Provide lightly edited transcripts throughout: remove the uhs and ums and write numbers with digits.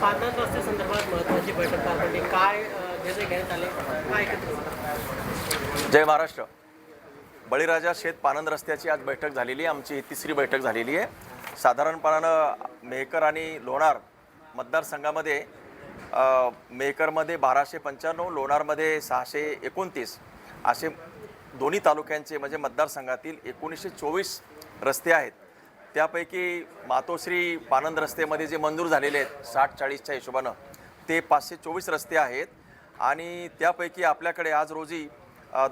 पानंद रस्त्यासंदर्भात महत्त्वाची बैठक पार पडली. काय निर्णय घेण्यात आले, काय एकत्रित? जय महाराष्ट्र. बळीराजा शेत पानंद रस्त्याची आज बैठक झालेली आहे. आमची तिसरी बैठक झालेली आहे. साधारणपणानं मेहकर आणि लोणार मतदारसंघामध्ये मेहकरमध्ये 1295, लोणारमध्ये 629 असे दोन्ही तालुक्यांचे म्हणजे मतदारसंघातील 1924 रस्ते आहेत. त्यापैकी मातोश्री पानंद रस्त्यामध्ये जे मंजूर झालेले आहेत 60-40च्या हिशोबानं ते 524 रस्ते आहेत. आणि त्यापैकी आपल्याकडे आज रोजी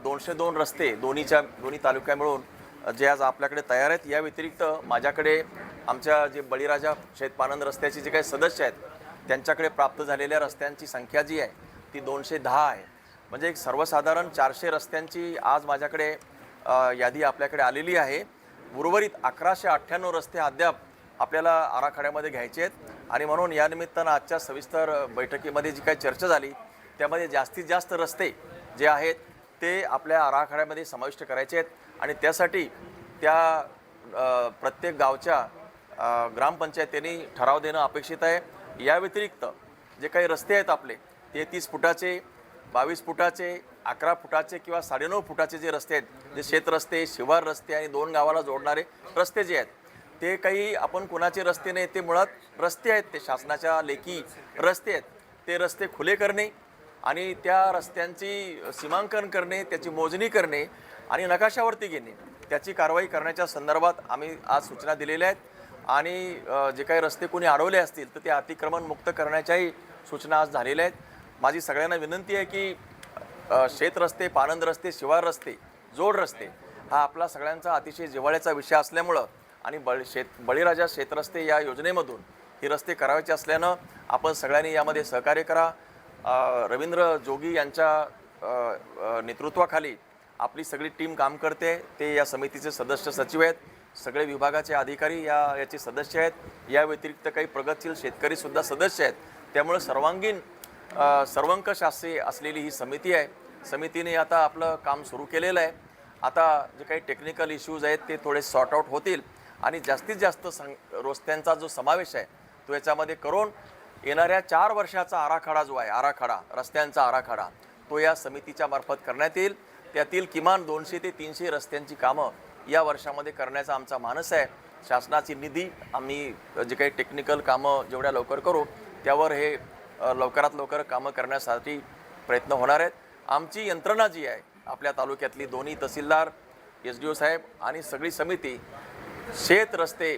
202 रस्ते दोन्ही तालुक्या मिळून जे आज आपल्याकडे तयार आहेत. या व्यतिरिक्त माझ्याकडे आमच्या जे बळीराजा शेत पानंद रस्त्याचे जे काही सदस्य आहेत त्यांच्याकडे प्राप्त झालेल्या रस्त्यांची संख्या जी आहे ती 210 आहे. म्हणजे एक सर्वसाधारण 400 रस्त्यांची आज माझ्याकडे यादी आपल्याकडे आलेली आहे. उर्वरित 1198 रस्ते अद्याप आपल्याला आराखड्यामध्ये घ्यायचे आहेत. आणि म्हणून या निमित्तानं आजच्या सविस्तर बैठकीमध्ये जी काही चर्चा झाली त्यामध्ये जास्तीत जास्त रस्ते जे आहेत ते आपल्या आराखड्यामध्ये समाविष्ट करायचे आहेत. आणि त्यासाठी त्या प्रत्येक गावच्या ग्रामपंचायतींनी ठराव देणं अपेक्षित आहे. या व्यतिरिक्त जे काही रस्ते आहेत आपले 33 फुटाचे, 22 फुटाचे, 11 फुटाचे किंवा 9.5 फुटाचे जे रस्ते आहेत, जे शेतरस्ते, शिवार रस्ते आणि 2 गावाला जोडणारे रस्ते जे आहेत ते काही आपण कुणाचे रस्ते नाही, ते मुळात रस्ते आहेत, ते शासनाच्या लेखी रस्ते आहेत. ते रस्ते खुले करणे आणि त्या रस्त्यांची सीमांकन करणे, त्याची मोजणी करणे आणि नकाशावरती घेणे, त्याची कारवाई करण्याच्या संदर्भात आम्ही आज सूचना दिलेल्या आहेत. आणि जे काही रस्ते कोणी अडवले असतील तर ते अतिक्रमण मुक्त करण्याच्याही सूचना आज झालेल्या आहेत. माझी सगळ्यांना विनंती आहे की शेतरस्ते, पानंद रस्ते, शिवार रस्ते, जोड रस्ते हा आपला सगळ्यांचा अतिशय जिव्हाळ्याचा विषय असल्यामुळं आणि बळीराजा शेतरस्ते या योजनेमधून ही रस्ते करायचे असल्यानं आपण सगळ्यांनी यामध्ये सहकार्य करा. रवींद्र जोगी यांच्या नेतृत्वाखाली आपली सगळी टीम काम करते. ते या समितीचे सदस्य सचिव आहेत. सगळे विभागाचे अधिकारी याचे सदस्य आहेत. या व्यतिरिक्त काही प्रगतशील शेतकरीसुद्धा सदस्य आहेत. त्यामुळे सर्वांगीण सर्वंकष असलेली ही समिती आहे. समितीने आता आपलं काम सुरू केलेलं आहे. आता जे काही टेक्निकल इश्यूज आहेत ते थोडे सॉर्ट आउट होतील आणि जास्तीत जास्त रस्त्यांचा जो समावेश आहे तो याच्यामध्ये करून येणाऱ्या 4 वर्षाचा आराखडा जो आहे रस्त्यांचा आराखडा तो या समितीच्या मार्फत करण्यात येईल. त्यातील किमान 200 ते 300 रस्त्यांची कामं या वर्षामध्ये करण्याचा आमचा मानस आहे. शासनाची निधी आम्ही जे काही टेक्निकल कामं जेवढ्या लवकर करू त्यावर हे लवकरात लवकर कामं करण्यासाठी प्रयत्न होणार आहेत. आमची यंत्रणा जी आहे आपल्या तालुक्यातली दोन्ही तहसीलदार, SDO साहेब आणि सगळी समिती शेत रस्ते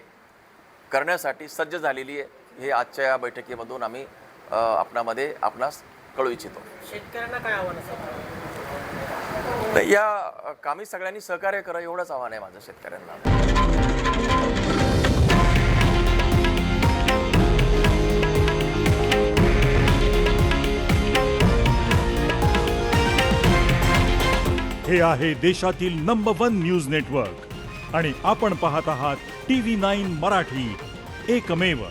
करण्यासाठी सज्ज झालेली आहे. हे आजच्या या बैठकीमधून आम्ही आपणास कळू इच्छितो. शेतकऱ्यांना काय आव्हान असेल? या कामी सगळ्यांनी सहकार्य करा एवढंच आव्हान आहे माझं शेतकऱ्यांना. हे आहे देशातील नंबर 1 न्यूज नेटवर्क आणि आपण पाहत आहात TV9 मराठी, एकमेव.